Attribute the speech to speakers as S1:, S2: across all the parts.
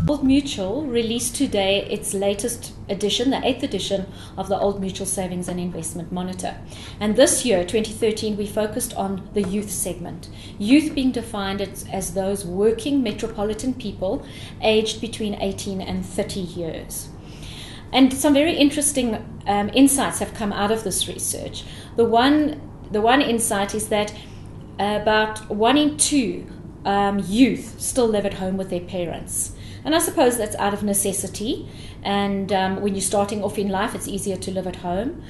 S1: Old Mutual released today its latest edition, the 8th edition of the Old Mutual Savings and Investment Monitor. And this year, 2013, we focused on the youth segment. Youth being defined as those working metropolitan people aged between 18 and 30 years. And some very interesting insights have come out of this research. The one insight is that about 1 in 2 youth still live at home with their parents. And I suppose that's out of necessity. And when you're starting off in life, it's easier to live at home.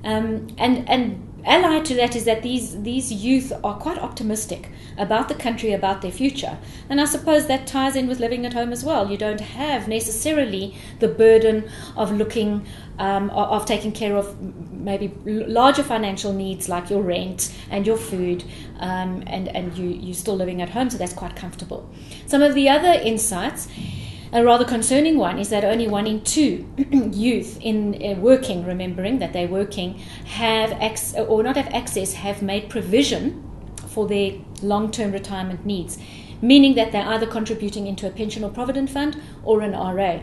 S1: And allied to that is that these youth are quite optimistic about the country, about their future. And I suppose that ties in with living at home as well. You don't have necessarily the burden of looking, of taking care of maybe larger financial needs like your rent and your food, and you're still living at home, so that's quite comfortable. Some of the other insights, a rather concerning one, is that only 1 in 2 youth in working, remembering that they're working, have made provision for their long-term retirement needs, meaning that they're either contributing into a pension or provident fund or an RA.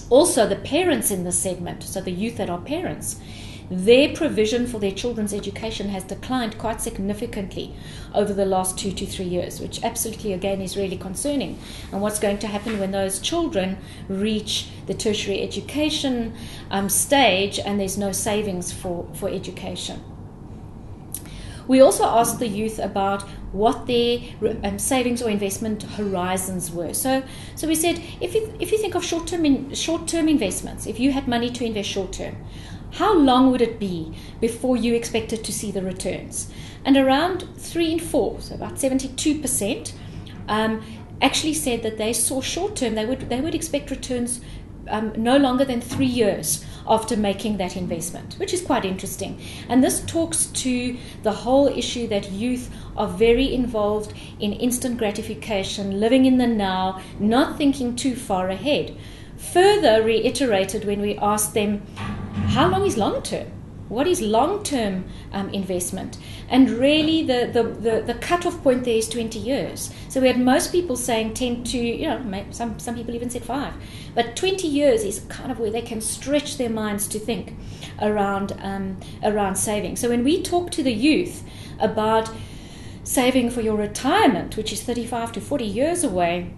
S1: Also, the parents in this segment, so the youth that are parents, their provision for their children's education has declined quite significantly over the last 2 to 3 years, which absolutely, again, is really concerning. And what's going to happen when those children reach the tertiary education stage and there's no savings for education? We also asked the youth about what their savings or investment horizons were. So we said, if you think of short-term investments, if you had money to invest short-term, how long would it be before you expected to see the returns? And around 3 in 4, so about 72%, actually said that they saw short-term, they would expect returns no longer than 3 years after making that investment, which is quite interesting. And this talks to the whole issue that youth are very involved in instant gratification, living in the now, not thinking too far ahead. Further reiterated when we asked them, how long is long-term? What is long-term investment? And really the cut-off point there is 20 years. So we had most people saying 10 to, some people even said 5. But 20 years is kind of where they can stretch their minds to think around saving. So when we talk to the youth about saving for your retirement, which is 35 to 40 years away,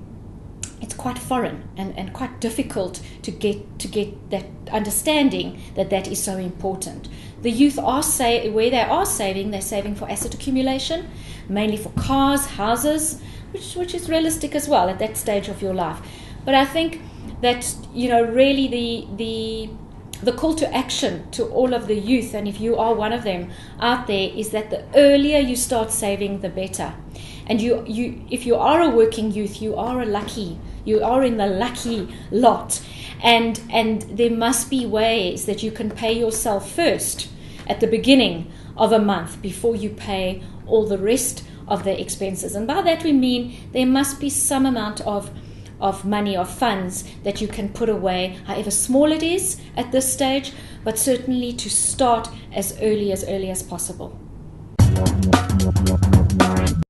S1: it's quite foreign and quite difficult to get that understanding that is so important. The youth where they are saving, they're saving for asset accumulation, mainly for cars, houses, which is realistic as well at that stage of your life. But I think that really the call to action to all of the youth, and if you are one of them out there, is that the earlier you start saving, the better. And if you are a working youth, you are in the lucky lot. And there must be ways that you can pay yourself first at the beginning of a month before you pay all the rest of the expenses. And by that we mean there must be some amount of money, of funds that you can put away, however small it is at this stage, but certainly to start as early as possible.